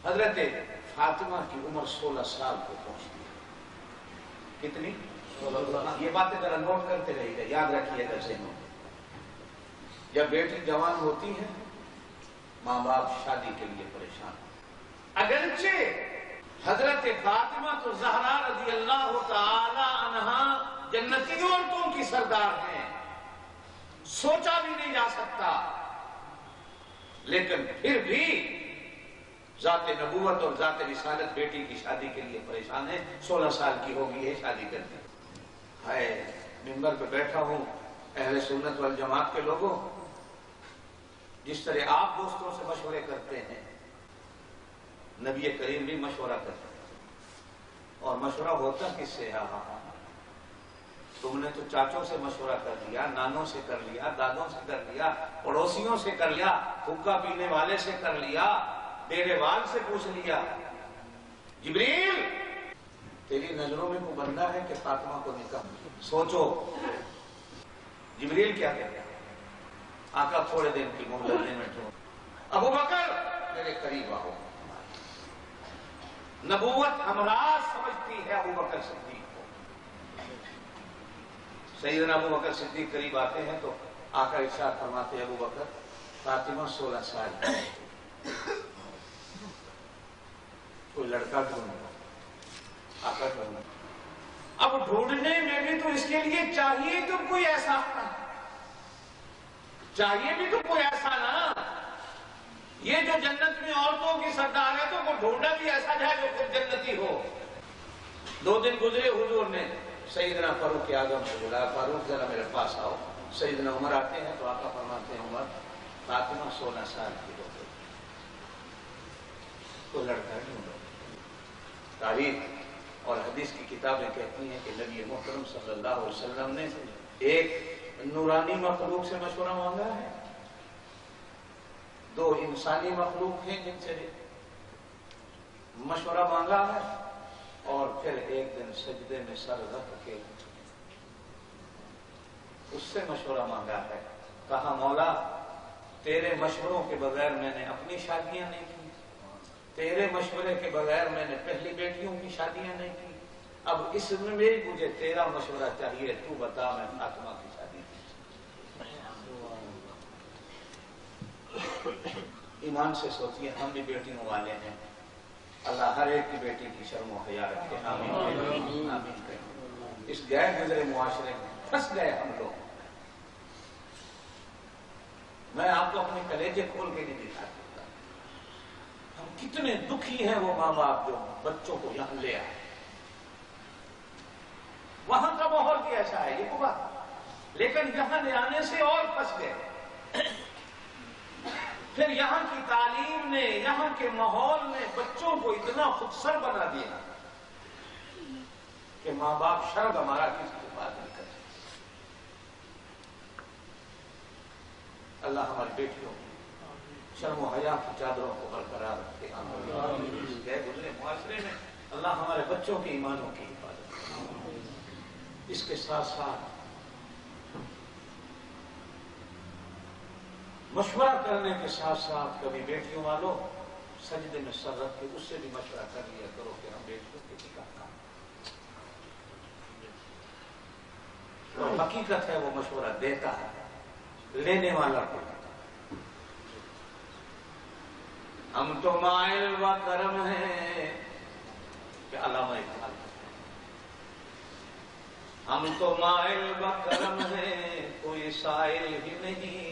حضرت فاطمہ کی عمر 16 سال کو پہنچتی ہے. کتنی؟ 16. یہ باتیں ذرا نوٹ کرتے رہیے گا، یاد رکھیے گا ذہنوں میں. جب بیٹی جوان ہوتی ہے ماں باپ شادی کے لیے پریشان. اگرچہ حضرت فاطمہ تو زہرا رضی اللہ تعالی عنہا جنتی عورتوں کی سردار ہیں، سوچا بھی نہیں جا سکتا، لیکن پھر بھی ذات نبوت اور ذات رسالت بیٹی کی شادی کے لیے پریشان ہے. 16 سال کی ہوگی ہے شادی کرنے. ہائے منبر پہ بیٹھا ہوں اہل سنت والجماعت کے لوگوں، جس طرح آپ دوستوں سے مشورے کرتے ہیں نبی کریم بھی مشورہ کرتے ہیں. اور مشورہ ہوتا کس سے؟ تم نے تو چاچوں سے مشورہ کر لیا، نانوں سے کر لیا، دادوں سے کر لیا، پڑوسیوں سے کر لیا، حقہ پینے والے سے کر لیا، ڈیرے وال سے پوچھ لیا. جبریل تیری نظروں میں کوئی بندہ ہے کہ فاطمہ کو نکاح؟ سوچو جبریل کیا کہتے ہیں؟ آقا تھوڑے دن کی مہلت دینے دو. ابو بکر میرے قریب آؤ. نبوت امراض سمجھتی ہے ابو بکر صدیق کو. سیدنا ابو بکر صدیق قریب آتے ہیں تو آقا ارشاد فرماتے ہیں ابو بکر فاطمہ 16 سال کی، کوئی لڑکا ڈھونڈو. آقا ڈھونڈو. اب ڈھونڈنے میں بھی تو اس کے لیے چاہیے تو کوئی ایسا، چاہیے بھی تو کوئی ایسا نا. یہ جو جنت میں عورتوں کی سردار ہے تو وہ ڈھونڈا بھی ایسا جائے جو خود جنتی ہو. 2 دن گزرے حضور نے سیدنا فاروق اعظم سے بلایا، فاروق ذرا میرے پاس آؤ. سیدنا عمر آتے ہیں تو آقا فرماتے ہیں عمر فاطمہ 16 سال کی ہو گئی، تو لڑکا ڈھونڈو. تاریخ اور حدیث کی کتابیں کہتی ہیں کہ نبی محترم صلی اللہ علیہ وسلم نے ایک نورانی مخلوق سے مشورہ مانگا ہے، 2 انسانی مخلوق ہیں جن سے مشورہ مانگا ہے، اور پھر ایک دن سجدے میں سر رکھ کے اس سے مشورہ مانگا ہے. کہا مولا تیرے مشوروں کے بغیر میں نے اپنی شادیاں نہیں کی، تیرے مشورے کے بغیر میں نے پہلی بیٹیوں کی شادیاں نہیں کی، اب اس میں بھی مجھے تیرا مشورہ چاہیے، تو بتا میں فاطمہ کی شادی کی. ایمان سے سوچیے ہم بھی بیٹیوں والے ہیں، اللہ ہر ایک کی بیٹی کی شرم و حیا رکھے. آمین آمین. اس غیر گزرے معاشرے میں پھنس گئے ہم لوگ. میں آپ کو اپنے کلیجے کھول کے نہیں دکھا سکتا. ہم کتنے دکھی ہیں وہ ماں باپ جو بچوں کو یہاں لے آئے. وہاں کا ماحول بھی ایسا ہے یہ بات، لیکن یہاں لے آنے سے اور پھنس گئے. پھر یہاں کی تعلیم نے، یہاں کے ماحول نے بچوں کو اتنا خودسر بنا دیا کہ ماں باپ شرم ہمارا کسی کی بات نہیں کرتے. اللہ ہماری بیٹیوں کی شرم و حیا کی چادروں کو برقرار رکھے. اس گئے گزرے معاشرے میں اللہ ہمارے بچوں کے ایمانوں کی حفاظت کرے. اس کے ساتھ ساتھ مشورہ کرنے کے ساتھ ساتھ کبھی بیٹیوں والوں سجدے میں سر رکھ کے اس سے بھی مشورہ کر لیا کرو کہ ہم بیٹیوں کے نکاح کریں. اور حقیقت ہے وہ مشورہ دیتا ہے، لینے والا کو. ہم تو مائل و کرم ہیں کہ علامہ اقبال، ہم تو مائل و کرم ہیں کوئی سائل ہی نہیں.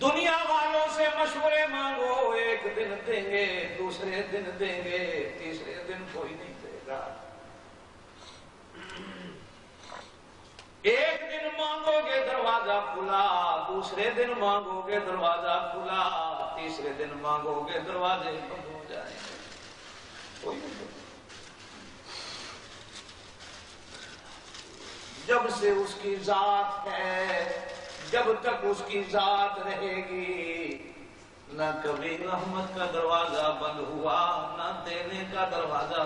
دنیا والوں سے مشورے مانگو، ایک دن دیں گے، دوسرے دن دیں گے، تیسرے دن کوئی نہیں دے گا. ایک دن مانگو گے دروازہ کھلا، دوسرے دن مانگو گے دروازہ کھلا، تیسرے دن مانگو گے دروازے بند ہو جائیں گے. کوئی نہیں. جب سے اس کی ذات ہے، جب تک اس کی ذات رہے گی، نہ کبھی رحمت کا دروازہ بند ہوا، نہ دینے کا دروازہ